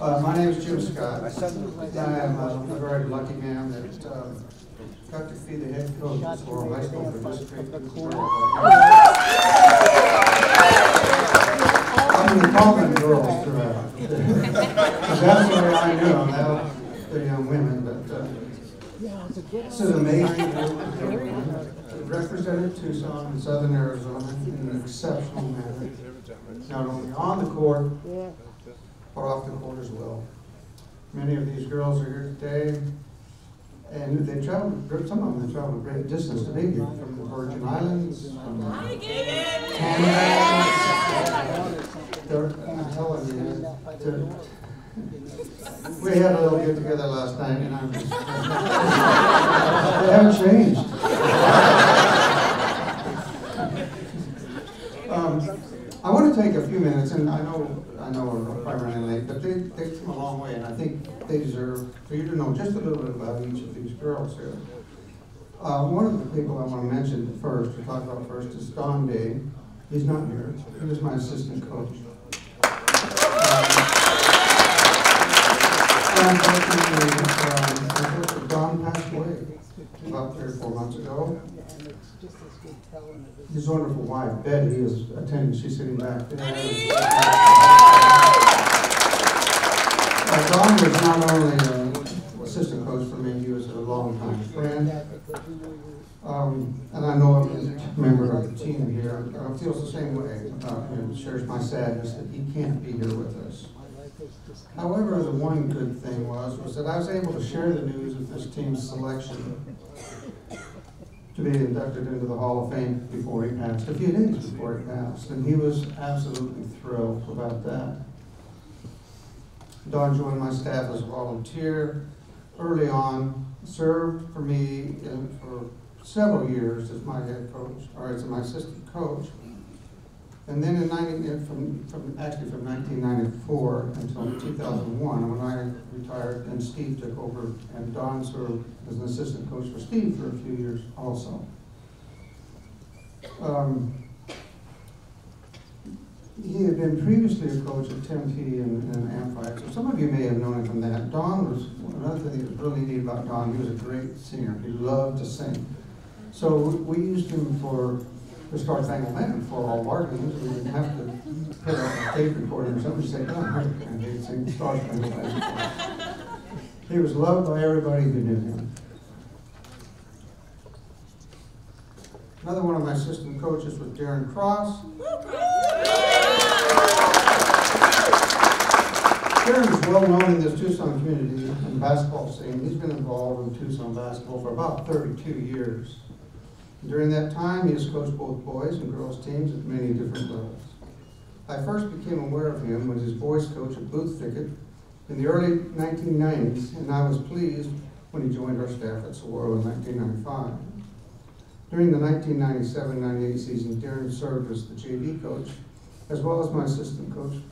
My name is Jim Scott. I am a very lucky man that got to be the head coach at Sahuaro High School for this great girl. I'm going to call them girls throughout. That's the way I knew them. Now they're young women, but this is an amazing group of young women. It represented Tucson and Southern Arizona in an exceptional manner, not only on the court, but off the court as well. Many of these girls are here today, and they traveled, some of them have traveled a great distance to be here, from the Virgin Islands, from Canada. I'm telling you, we had a little get together last night, and I'm just, they haven't changed. I want to take a few minutes, and I know we're probably running late, but they come a long way, and I think they deserve for you to know just a little bit about each of these girls here. One of the people I want to mention first, to talk about first, is Don Day. He's not here. He was my assistant coach. Unfortunately, Don passed away about 3 or 4 months ago. His wonderful wife, Betty, is attending. She's sitting back there. Don was not only an assistant coach for me, he was a longtime friend. And I know he's a member of the team here. Feels the same way about him. Shares my sadness that he can't be here with us. However, the one good thing was that I was able to share the news of this team's selection to be inducted into the Hall of Fame before he passed, a few days before he passed, and he was absolutely thrilled about that. Don joined my staff as a volunteer early on, served for me for several years as my head coach, or as my assistant coach. And then from 1994 until 2001, when I retired, and Steve took over, and Don served as an assistant coach for Steve for a few years also. He had been previously a coach at Tempe and Amphites, so some of you may have known him from that. Don was, another thing that was really neat about Don, he was a great singer. He loved to sing. So we used him for the Star Spangled Banner for all of our games. We didn't have to put up a tape recorder or something to say, "Come on," and he'd sing the Star Spangled Banner. He was loved by everybody who knew him. Another one of my assistant coaches was Darren Cross. Darren is well known in this Tucson community and the basketball scene. He's been involved in Tucson basketball for about 32 years. During that time, he has coached both boys and girls teams at many different levels. I first became aware of him when his boys coach at Booth Thicket in the early 1990s, and I was pleased when he joined our staff at Sahuaro in 1995. During the 1997-98 season, Darren served as the JV coach, as well as my assistant coach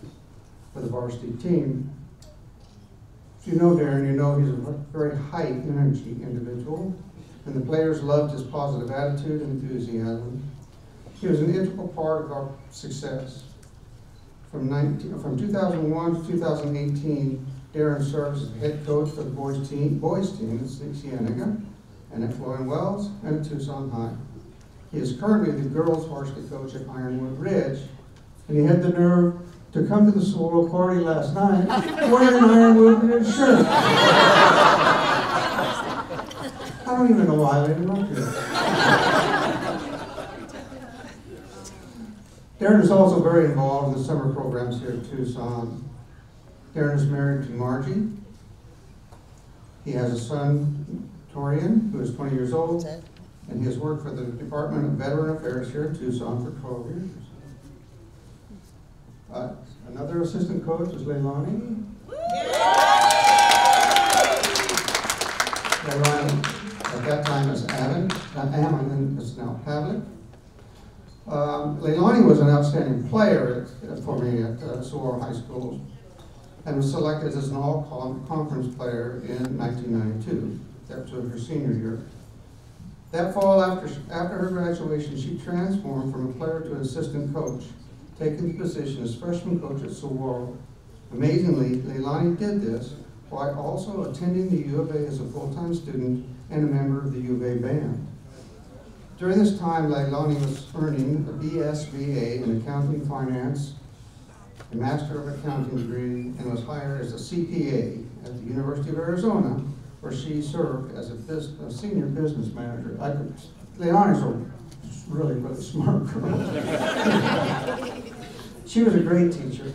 for the varsity team. If you know Darren, you know he's a very high energy individual, and the players loved his positive attitude and enthusiasm. He was an integral part of our success. From 2001 to 2018, Darren serves as head coach for the boys team at Cienega, and at Floyd Wells, and at Tucson High. He is currently the girls varsity coach at Ironwood Ridge, and he had the nerve to come to the Sahuaro party last night wearing an Ironwood Ridge shirt. I don't even know why I let him up here. Darren is also very involved in the summer programs here at Tucson. Darren is married to Margie. He has a son, Torian, who is 20 years old, and he has worked for the Department of Veteran Affairs here in Tucson for 12 years. Another assistant coach is Leilani. Leilani, at that time, is Ammon, and is now Pavlik. Leilani was an outstanding player for me at Sahuaro High School, and was selected as an all-conference player in 1992. That was her senior year. That fall, after her graduation, she transformed from a player to an assistant coach, taking the position as freshman coach at Sahuaro. Amazingly, Leilani did this while also attending the U of A as a full-time student and a member of the U of A band. During this time, Leilani was earning a BSBA in accounting finance, a Master of Accounting degree, and was hired as a CPA at the University of Arizona, where she served as a senior business manager. Leilani's a really smart girl. She was a great teacher,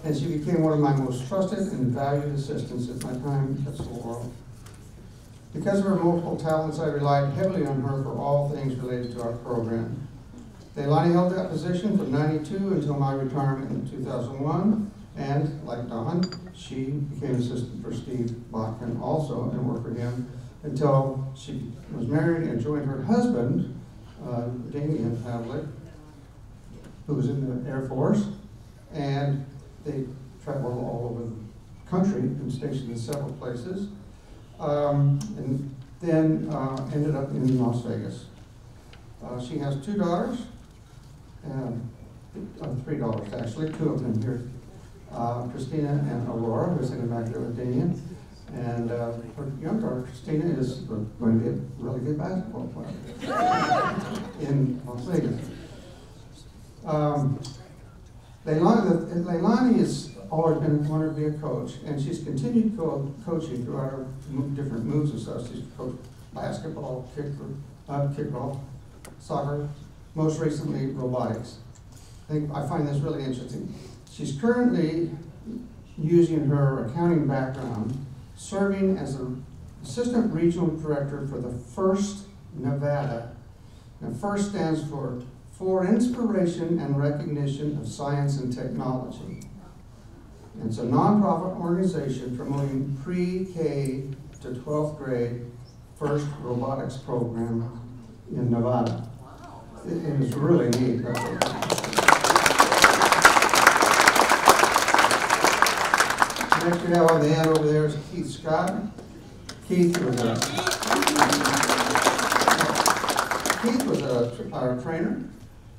and she became one of my most trusted and valued assistants at my time at Sahuaro. Because of her multiple talents, I relied heavily on her for all things related to our program. Leilani held that position from '92 until my retirement in 2001, and like Don, she became assistant for Steve Bachman also and worked for him until she was married and joined her husband, Damian Pavlik, who was in the Air Force, and they traveled all over the country and stationed in several places, and then ended up in Las Vegas. She has two daughters, three daughters actually, two of them here, Christina and Aurora, who's in the back there with Damian. And her young daughter, Christina, is going to be a really good basketball player in Las Vegas. Leilani has always been wanted to be a coach, and she's continued coaching throughout her different moves and stuff. She's coached basketball, kickball, soccer, most recently robotics. I find this really interesting. She's currently using her accounting background, serving as an assistant regional director for the FIRST Nevada. Now, FIRST stands for Inspiration and Recognition of Science and Technology. And it's a nonprofit organization promoting pre-K to 12th grade FIRST robotics program in Nevada. It is really neat. Next we have on the end over there is Keith Scott. Keith was our trainer.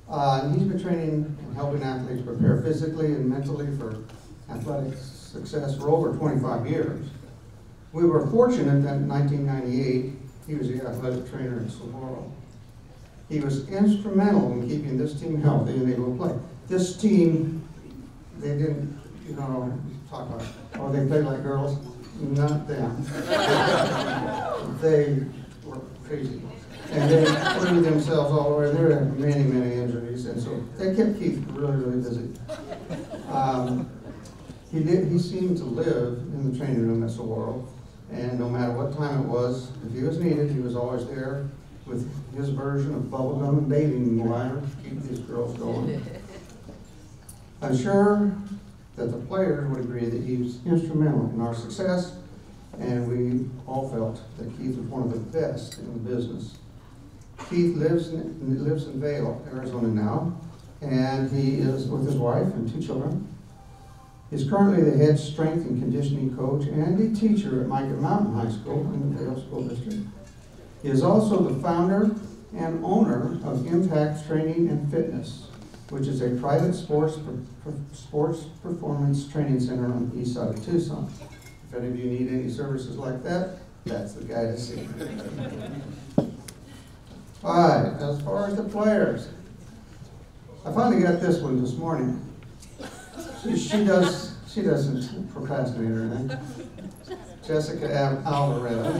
And he's been training and helping athletes prepare physically and mentally for athletic success for over 25 years. We were fortunate that in 1998, he was the athletic trainer at Sahuaro. He was instrumental in keeping this team healthy and able to play. This team, they didn't, talk about, oh, they played like girls. Not them. They were crazy. And they threw themselves all over. They had many, many injuries, and so they kept Keith really, really busy. He seemed to live in the training room at Sahuaro, and no matter what time it was, if he was needed, he was always there with his version of bubblegum and bathing wire to keep these girls going. I'm sure that the players would agree that he was instrumental in our success, and we all felt that Keith was one of the best in the business. Keith lives in Vail, Arizona now, and he is with his wife and two children. He's currently the head strength and conditioning coach and a teacher at Micah Mountain High School in the Vail School District. He is also the founder and owner of Impact Training and Fitness, which is a private sports performance training center on the east side of Tucson. If any of you need any services like that, that's the guy to see. All right, as far as the players, I finally got this one this morning. She doesn't procrastinate or anything. Jessica Alvarado.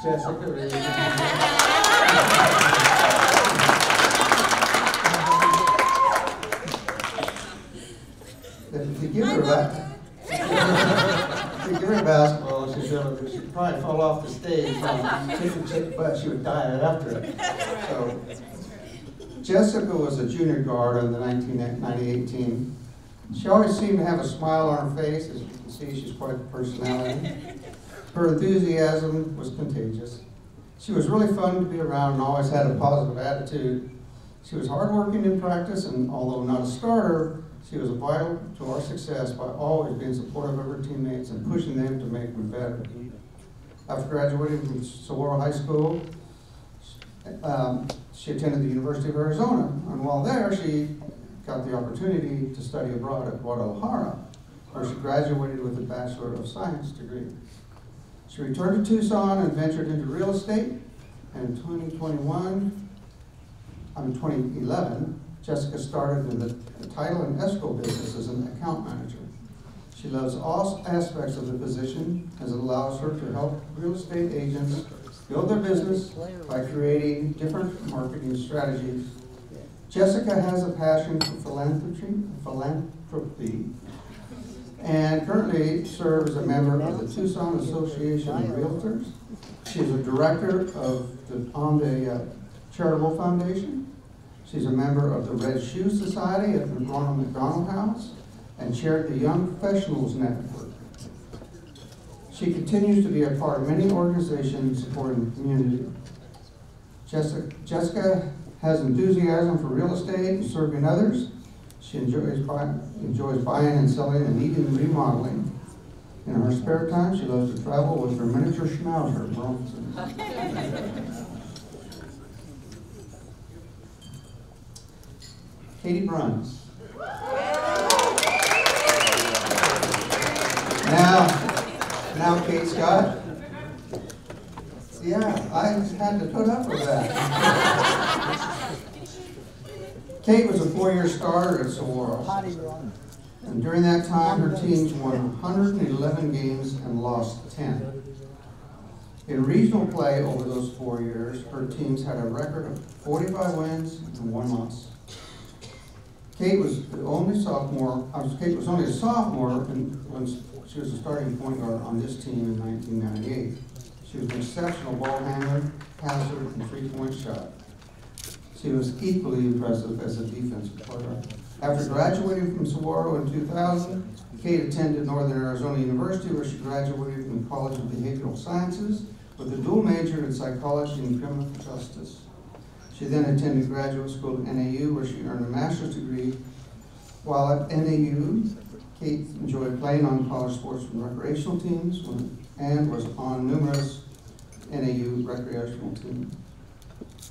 Jessica. If you give her basketball, she'd probably fall off the stage but she would die after it. So, Jessica was a junior guard on the 1998 team. She always seemed to have a smile on her face. As you can see, she's quite a personality. Her enthusiasm was contagious. She was really fun to be around and always had a positive attitude. She was hardworking in practice, and although not a starter, she was vital to our success by always being supportive of her teammates and pushing them to make them better. After graduating from Sahuaro High School, she attended the University of Arizona, and while there, she got the opportunity to study abroad at Guadalajara, where she graduated with a Bachelor of Science degree. She returned to Tucson and ventured into real estate, and in 2011, Jessica started in the title and escrow business as an account manager. She loves all aspects of the position as it allows her to help real estate agents build their business by creating different marketing strategies. Jessica has a passion for philanthropy and currently serves as a member of the Tucson Association of Realtors. She is a director on the Charitable Foundation. She's a member of the Red Shoe Society at the Ronald McDonald House and chaired the Young Professionals Network. She continues to be a part of many organizations supporting the community. Jessica has enthusiasm for real estate and serving others. She enjoys buying and selling and eating and remodeling. In her spare time, she loves to travel with her miniature schnauzer, Bronson. Katie Bruns. Now, Kate Scott. Yeah, I had to put up with that. Kate was a 4-year starter at Sahuaro. And during that time, her teams won 111 games and lost 10. In regional play over those 4 years, her teams had a record of 45 wins and 1 loss. Kate was only a sophomore when she was a starting point guard on this team in 1998. She was an exceptional ball handler, passer, and three-point shot. She was equally impressive as a defensive player. After graduating from Sahuaro in 2000, Kate attended Northern Arizona University, where she graduated from the College of Behavioral Sciences with a dual major in psychology and criminal justice. She then attended graduate school at NAU, where she earned a master's degree. While at NAU, Kate enjoyed playing on college sports and recreational teams and was on numerous NAU recreational teams.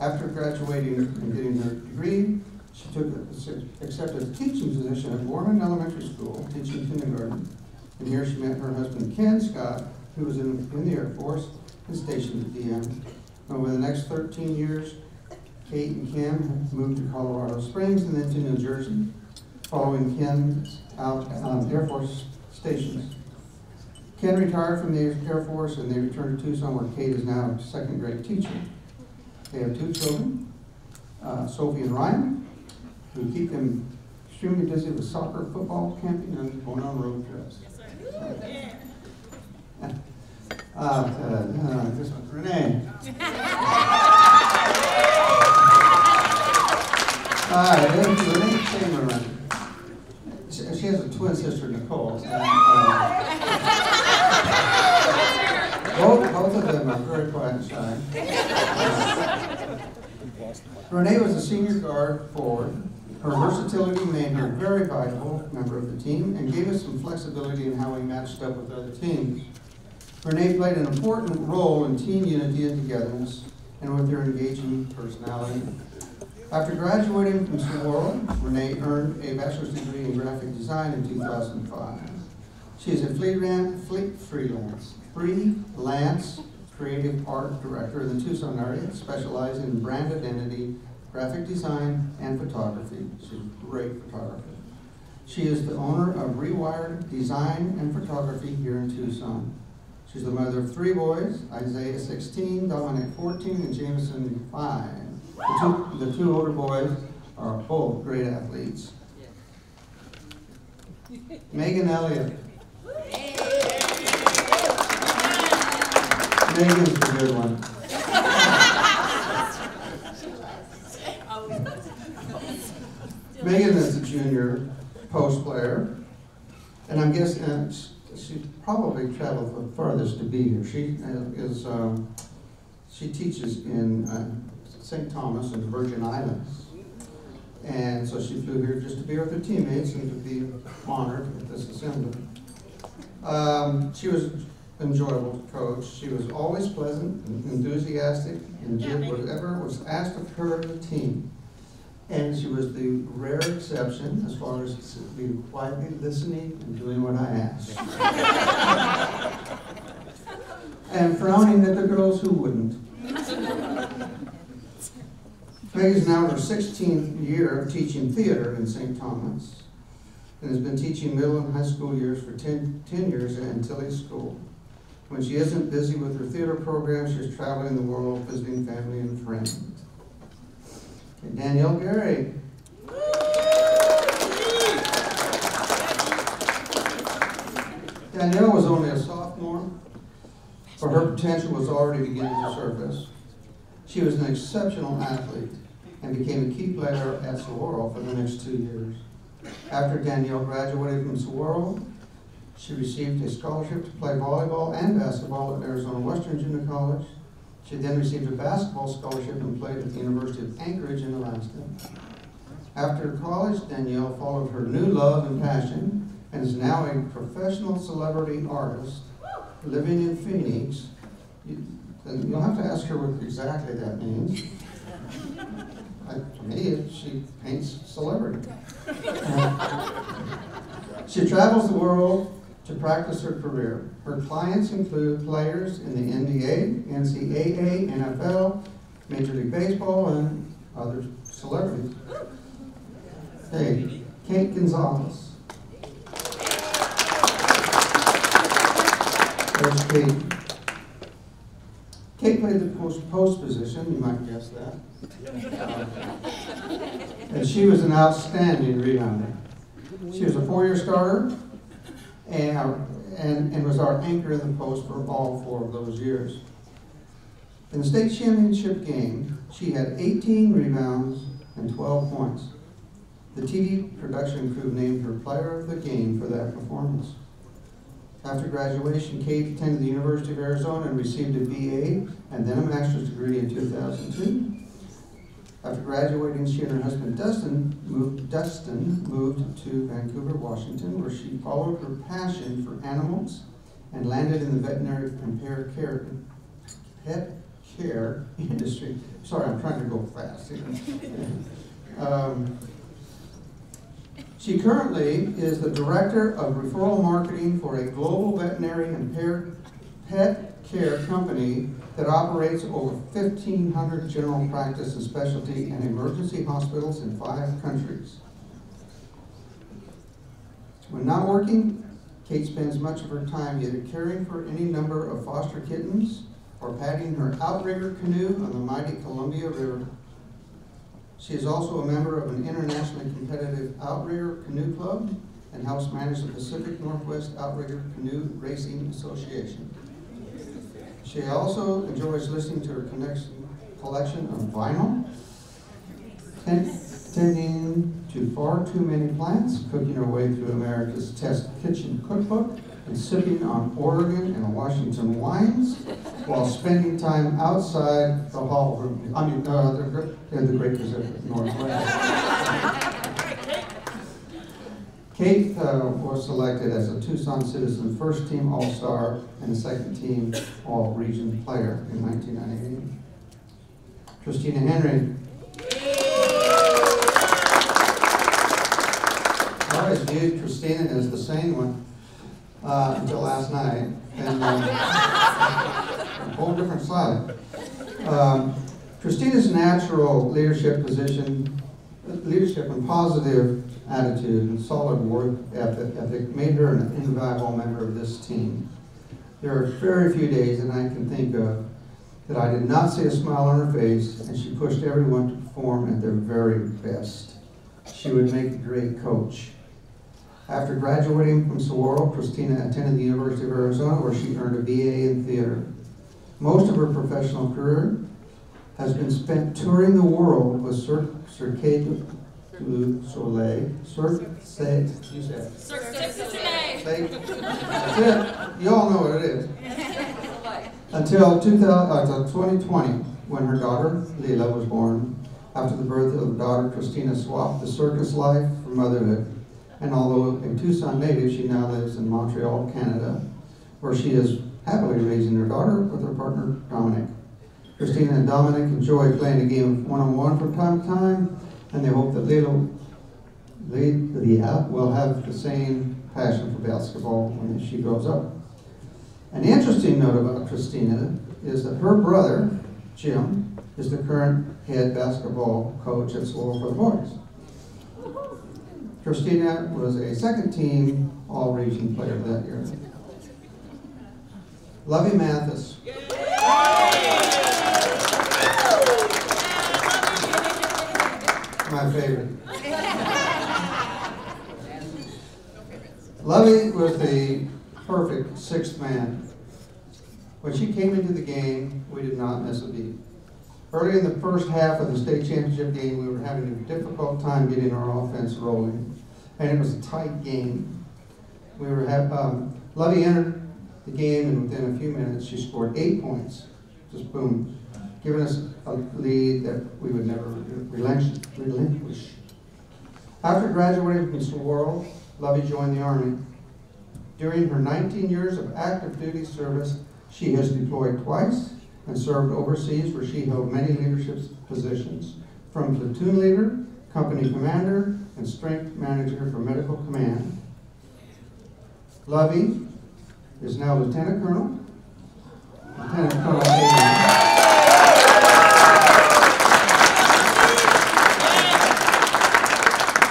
After graduating and getting her degree, she accepted a teaching position at Mormon Elementary School, teaching kindergarten. And here she met her husband, Ken Scott, who was in the Air Force and stationed at DM. Over the next 13 years, Kate and Ken moved to Colorado Springs and then to New Jersey, following Ken out on Air Force stations. Ken retired from the Air Force and they returned to Tucson, where Kate is now a second-grade teacher. They have 2 children, Sophie and Ryan, who keep them extremely busy with soccer, football, camping, and going on road trips. This one's Renee. Renee Chamberlain. She has a twin sister, Nicole. Both of them are very quiet and shy. Renee was a senior guard forward. Her versatility made her a very valuable member of the team and gave us some flexibility in how we matched up with other teams. Renee played an important role in team unity and togetherness and with her engaging personality. After graduating from Sahuaro, Renee earned a bachelor's degree in graphic design in 2005. She is a freelance creative art director in the Tucson area, specializing in brand identity, graphic design, and photography. She's a great photographer. She is the owner of Rewired Design and Photography here in Tucson. She's the mother of 3 boys, Isaiah 16, Dominic 14, and Jameson 5. The two older boys are both great athletes. Megan Elliott. Megan's the good one. Megan is a junior post player, and I'm guessing she probably traveled the farthest to be here. She teaches in St. Thomas in the Virgin Islands, and so she flew here just to be with her teammates and to be honored with this assembly. She was enjoyable to coach. She was always pleasant and enthusiastic and did whatever was asked of her and the team. And she was the rare exception as far as being quietly listening and doing what I asked. And frowning at the girls who wouldn't. Meg's now in her 16th year of teaching theater in St. Thomas and has been teaching middle and high school years for 10 years at Antilles School. When she isn't busy with her theater program, she's traveling the world visiting family and friends. Okay, Danielle Gary. Danielle was only a sophomore, but her potential was already beginning to surface. She was an exceptional athlete and became a key player at Sahuaro for the next 2 years. After Danielle graduated from Sahuaro, she received a scholarship to play volleyball and basketball at Arizona Western Junior College. She then received a basketball scholarship and played at the University of Anchorage in Alaska. After college, Danielle followed her new love and passion and is now a professional celebrity artist living in Phoenix. You'll have to ask her what exactly that means. To me, she paints celebrity. She travels the world to practice her career. Her clients include players in the NBA, NCAA, NFL, Major League Baseball, and other celebrities. Hey, Kate Gonzalez. There's Kate. Kate played the post position, you might guess that. And she was an outstanding rebounder. She was a 4-year starter and was our anchor in the post for all 4 of those years. In the state championship game, she had 18 rebounds and 12 points. The TV production crew named her player of the game for that performance. After graduation, Kate attended the University of Arizona and received a BA and then a master's degree in 2002. After graduating, she and her husband Dustin moved to Vancouver, Washington, where she followed her passion for animals and landed in the veterinary and pet care industry. Sorry, I'm trying to go fast here. She currently is the director of referral marketing for a global veterinary and pet care company that operates over 1,500 general practice and specialty and emergency hospitals in 5 countries. When not working, Kate spends much of her time either caring for any number of foster kittens or paddling her outrigger canoe on the mighty Columbia River. She is also a member of an internationally competitive outrigger canoe club and helps manage the Pacific Northwest Outrigger Canoe Racing Association. She also enjoys listening to her collection of vinyl, tending to far too many plants, cooking her way through America's Test Kitchen Cookbook, and sipping on Oregon and Washington wines while spending time outside the hall room. They're the Great Pacific Northwest. Kate was selected as a Tucson Citizen First Team All-Star and a Second Team All-Region Player in 1998. Christina Henry. I always viewed Christina as the sane one until last night, and a whole different side. Christina's natural leadership and positive attitude and solid work ethic made her an invaluable member of this team. There are very few days that I can think of that I did not see a smile on her face, and she pushed everyone to perform at their very best. She would make a great coach. After graduating from Sahuaro, Christina attended the University of Arizona, where she earned a BA in theater. Most of her professional career has been spent touring the world with Cirque du Soleil. Cirque du Soleil. That's it. You all know what it is. Until 2020, when her daughter, Leila, was born. After the birth of the daughter, Christina swapped the circus life for motherhood. And although a Tucson native, she now lives in Montreal, Canada, where she is happily raising her daughter with her partner, Dominic. Christina and Dominic enjoy playing a game of one-on-one from time to time, and they hope that Leah will have the same passion for basketball when she grows up. An interesting note about Christina is that her brother, Jim, is the current head basketball coach at Sahuaro for the boys. Christina was a second-team All-Region player that year. Lovey Mathis. My favorite. Lovey was the perfect sixth man. When she came into the game, we did not miss a beat. Early in the first half of the state championship game, we were having a difficult time getting our offense rolling, and it was a tight game. Lovey entered the game, and within a few minutes, she scored 8 points, just boom, giving us a lead that we would never relinquish. After graduating from Sahuaro, Lovey joined the Army. During her 19 years of active duty service, she has deployed twice and served overseas, where she held many leadership positions, from platoon leader, company commander, and strength manager for medical command. Lovey is now Lieutenant Colonel.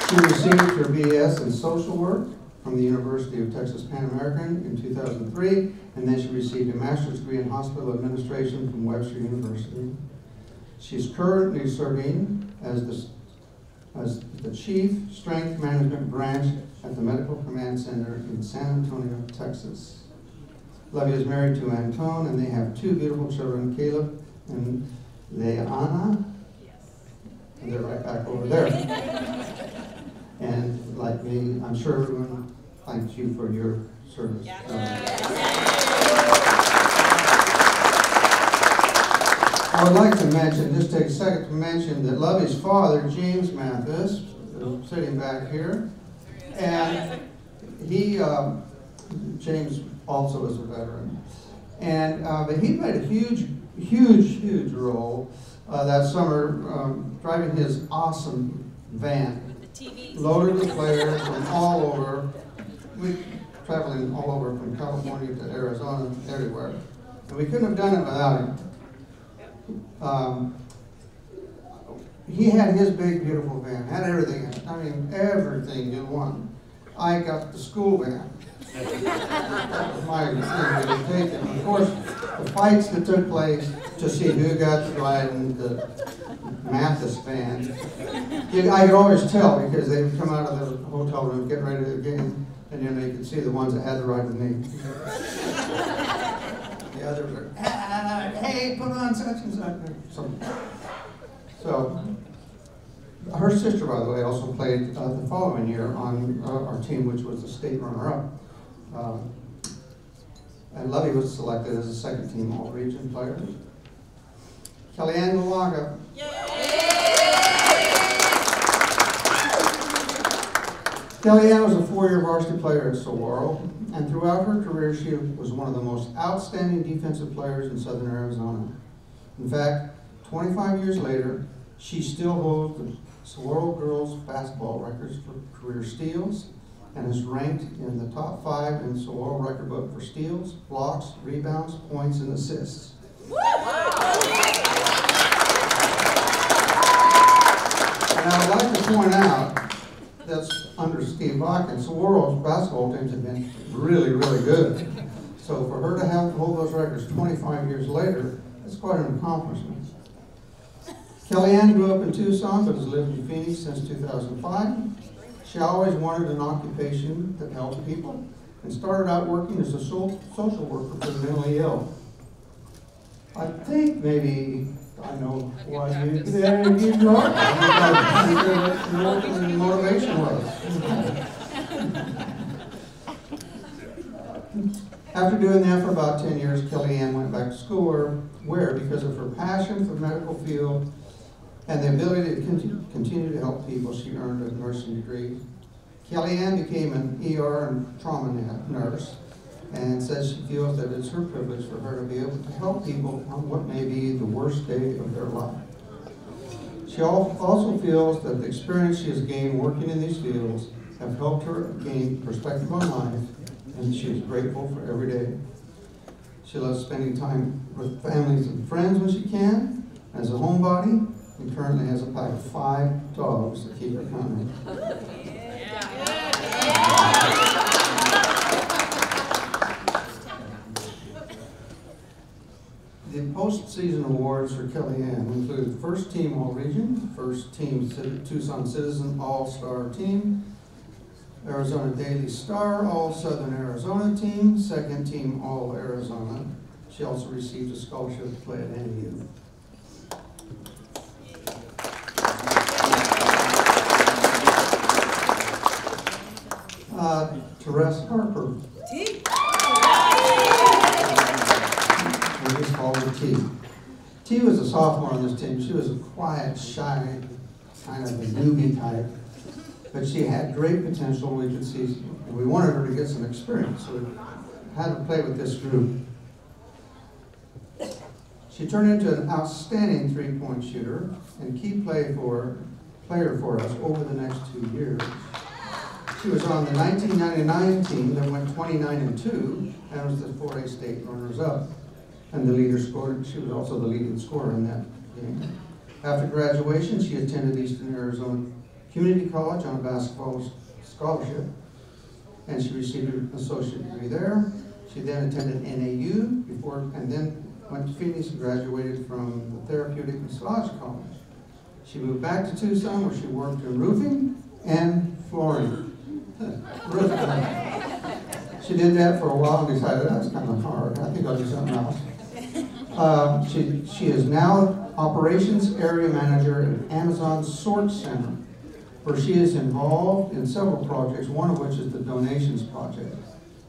She received her BS in social work from the University of Texas Pan American in 2003, and then she received a master's degree in hospital administration from Webster University. She's currently serving as the Chief Strength Management Branch at the Medical Command Center in San Antonio, Texas. Lovey is married to Antone, and they have 2 beautiful children, Caleb and Leanna. And they're right back over there. And like me, I'm sure everyone thanks you for your service. I would like to mention, just take a second to mention that Lovey's father, James Mathis, is sitting back here. And he, James also is a veteran. And but he played a huge role that summer, driving his awesome van, loaded with players from all over. We traveling all over from California to Arizona, everywhere. And we couldn't have done it without him. He had his big, beautiful van, had everything in it. I mean, everything in one. I got the school van. That was my thing that had taken. Of course, the fights that took place to see who got to ride in the Mathis van. I could always tell because they would come out of the hotel room, get ready to the game, and then they could see the ones that had to ride with me. The others are, hey, put on such and such. So, her sister, by the way, also played the following year on our team, which was the state runner-up. And Lovey was selected as a second-team All-Region player. Kellyanne Malaga. Kellyanne was a 4-year varsity player at Sahuaro, and throughout her career, she was one of the most outstanding defensive players in Southern Arizona. In fact, 25 years later, she still holds the Sahuaro girls basketball records for career steals, and is ranked in the top 5 in Sahuaro record book for steals, blocks, rebounds, points, and assists. And I would like to point out that under Steve Watkins, Sahuaro's basketball teams have been really good. So for her to hold those records 25 years later, that's quite an accomplishment. Kellyanne grew up in Tucson, but has lived in Phoenix since 2005. She always wanted an occupation that helped people, and started out working as a social worker for the mentally ill. I think maybe I know why you there you are. The motivation was. After doing that for about 10 years, Kellyanne went back to school, where because of her passion for the medical field and the ability to continue to help people, she earned a nursing degree. Kellyanne became an ER and trauma nurse, and says she feels that it's her privilege for her to be able to help people on what may be the worst day of their life. She also feels that the experience she has gained working in these fields have helped her gain perspective on life, and she is grateful for every day. She loves spending time with families and friends when she can. As a homebody, and currently has a pack of 5 dogs that keep her company. The postseason awards for Kellyanne include First Team All-Region, First Team Tucson Citizen All-Star Team, Arizona Daily Star All-Southern Arizona Team, Second Team All-Arizona. She also received a scholarship to play at NU. Therese Harper. We just called her T. T was a sophomore on this team. She was a quiet, shy, kind of a newbie type, but she had great potential. We could see, we wanted her to get some experience, so we had her play with this group. She turned into an outstanding three-point shooter and key player for us over the next 2 years. She was on the 1999 team that went 29-2 and was the 4A state runners-up. And the leader scored. She was also the leading scorer in that game. After graduation, she attended Eastern Arizona Community College on a basketball scholarship, and she received an associate degree there. She then attended NAU and then went to Phoenix and graduated from the Therapeutic Massage College. She moved back to Tucson, where she worked in roofing and flooring. She did that for a while and decided that's kind of hard. I think I'll do something else. She is now Operations Area Manager at Amazon Sort Center, where she is involved in several projects, one of which is the Donations Project.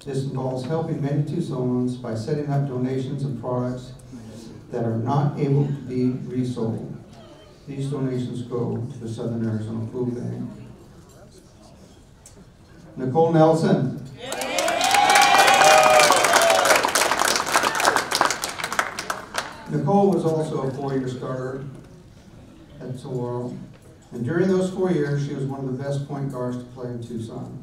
This involves helping many Tucsonans by setting up donations of products that are not able to be resold. These donations go to the Southern Arizona Food Bank. Nicole Nelson. Nicole was also a 4-year starter at Sahuaro, and during those 4 years, she was one of the best point guards to play in Tucson.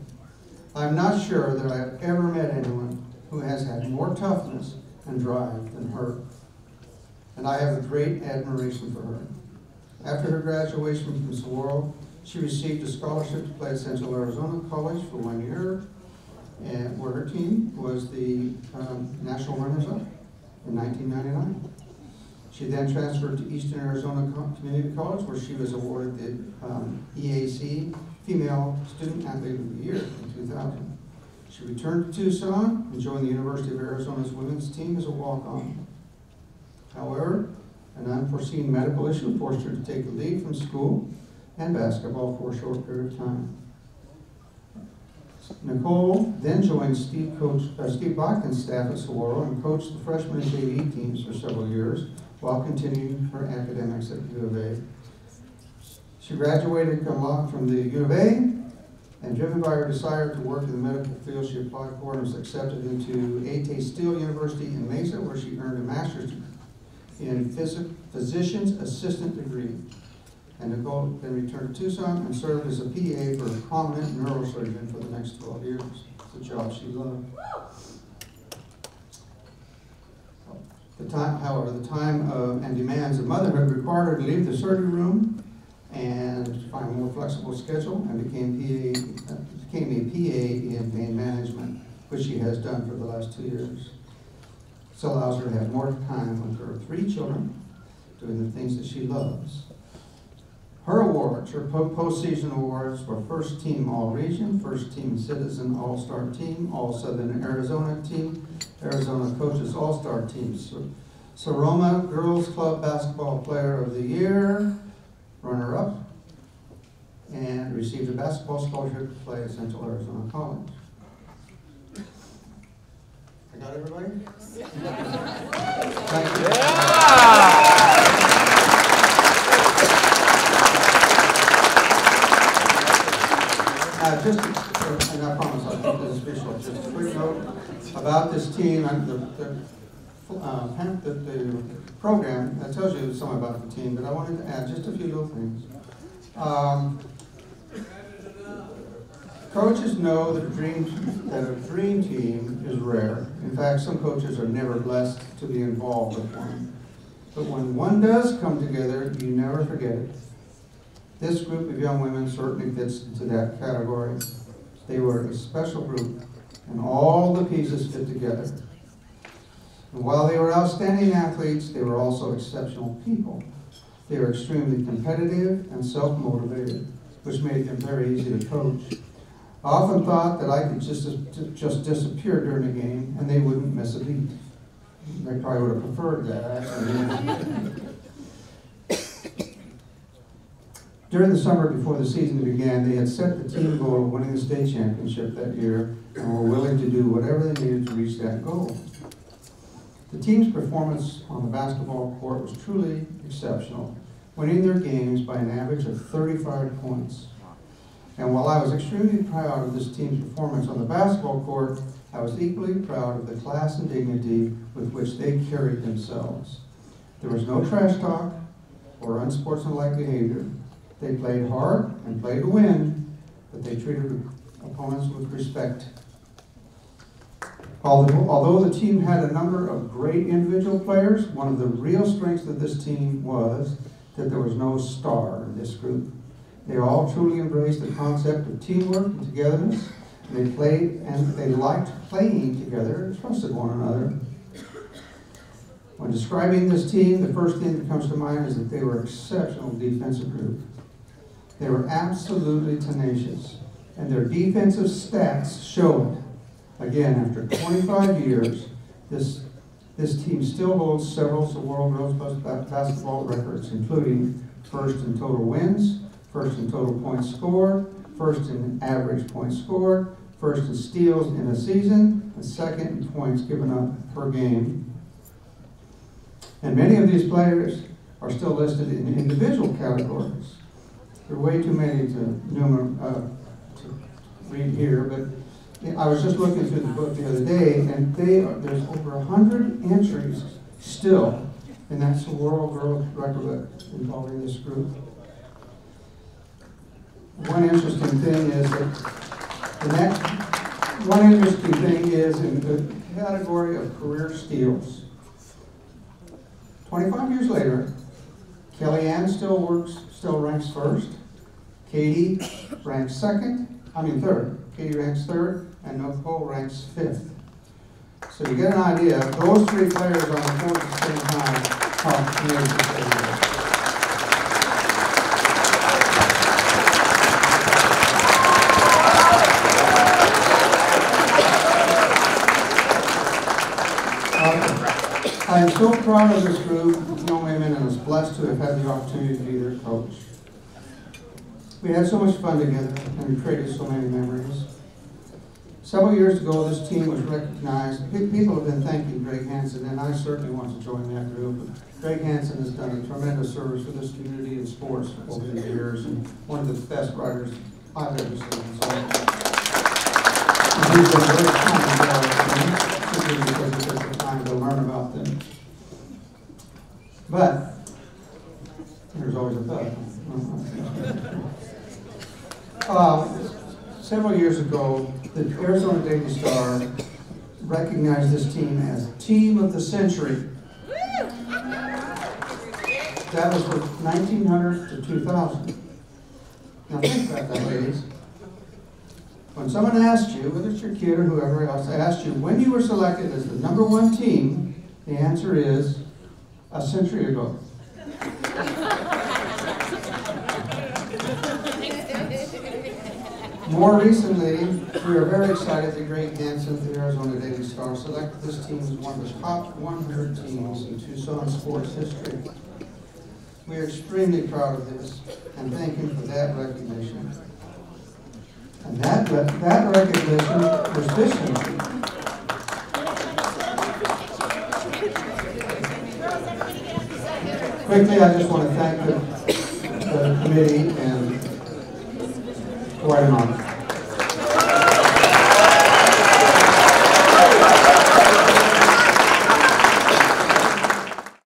I'm not sure that I've ever met anyone who has had more toughness and drive than her, and I have a great admiration for her. After her graduation from Sahuaro, she received a scholarship to play at Central Arizona College for 1 year, and where her team was the national runners-up in 1999. She then transferred to Eastern Arizona Community College, where she was awarded the EAC Female Student Athlete of the Year in 2000. She returned to Tucson and joined the University of Arizona's women's team as a walk-on. However, an unforeseen medical issue forced her to take a leave from school and basketball for a short period of time. Nicole then joined Steve Botkin's staff at Sahuaro and coached the freshman and JV teams for several years while continuing her academics at U of A. She graduated cum laude from the U of A, and driven by her desire to work in the medical field, she applied for and was accepted into A.T. Steele University in Mesa, where she earned a master's in physician's assistant degree. And Nicole then returned to Tucson and served as a PA for a prominent neurosurgeon for the next 12 years. It's a job she loved. However, the time and demands of motherhood required her to leave the surgery room and find a more flexible schedule, and became a PA in pain management, which she has done for the last 2 years. This allows her to have more time with her 3 children, doing the things that she loves. Her awards, her postseason awards, were First Team All-Region, First Team Citizen All-Star Team, All-Southern Arizona Team, Arizona Coaches All-Star Team, Soroma Girls Club Basketball Player of the Year, runner-up, and received a basketball scholarship to play at Central Arizona College. I got everybody? Thank you. And I promise I'll keep this official. Just a quick note about this team. The the program that tells you something about the team, but I wanted to add just a few little things. Coaches know that a dream team is rare. In fact, some coaches are never blessed to be involved with one. But when one does come together, you never forget it. This group of young women certainly fits into that category. They were a special group, and all the pieces fit together. And while they were outstanding athletes, they were also exceptional people. They were extremely competitive and self-motivated, which made them very easy to coach. I often thought that I could just disappear during the game and they wouldn't miss a beat. They probably would have preferred that, actually. During the summer before the season began, they had set the team goal of winning the state championship that year and were willing to do whatever they needed to reach that goal. The team's performance on the basketball court was truly exceptional, winning their games by an average of 35 points. And while I was extremely proud of this team's performance on the basketball court, I was equally proud of the class and dignity with which they carried themselves. There was no trash talk or unsportsmanlike behavior. They played hard and played to win, but they treated opponents with respect. Although the team had a number of great individual players, one of the real strengths of this team was that there was no star in this group. They all truly embraced the concept of teamwork and togetherness. They played and they liked playing together and trusted one another. When describing this team, the first thing that comes to mind is that they were an exceptional defensive group. They were absolutely tenacious, and their defensive stats showed it. Again, after 25 years, this team still holds several Sahuaro Girls basketball records, including first in total wins, first in total points scored, first in average points scored, first in steals in a season, and second in points given up per game. And many of these players are still listed in individual categories. There are way too many to read here, but I was just looking through the book the other day, and there's over 100 entries still in that Sahuaro Girls record involving this group. One interesting thing is in the category of career steals. 25 years later, Kellyanne still ranks first. Katie ranks third. Katie ranks third, and Nicole ranks fifth. So you get an idea, those three players on the court at the same time how amazing they are. I am so proud of this group of young women and was blessed to have had the opportunity to be their coach. We had so much fun together and we created so many memories. Several years ago, this team was recognized. People have been thanking Greg Hansen, and I certainly want to join that group. Greg Hansen has done a tremendous service for this community in sports over the years, and one of the best writers I've ever seen. So, he's been very kind simply because he took the time to learn about them. But there's always a but. Several years ago, the Arizona Daily Star recognized this team as Team of the Century. That was from 1900 to 2000. Now think about that, ladies. When someone asked you, whether it's your kid or whoever else, asked you when you were selected as the #1 team, the answer is a century ago. More recently, we are very excited that Greg Hansen of the Arizona Daily Star selected this team as one of the top 100 teams in Tucson sports history. We are extremely proud of this and thank him for that recognition. And that recognition was this year. Quickly, I just want to thank the committee and quite an honor.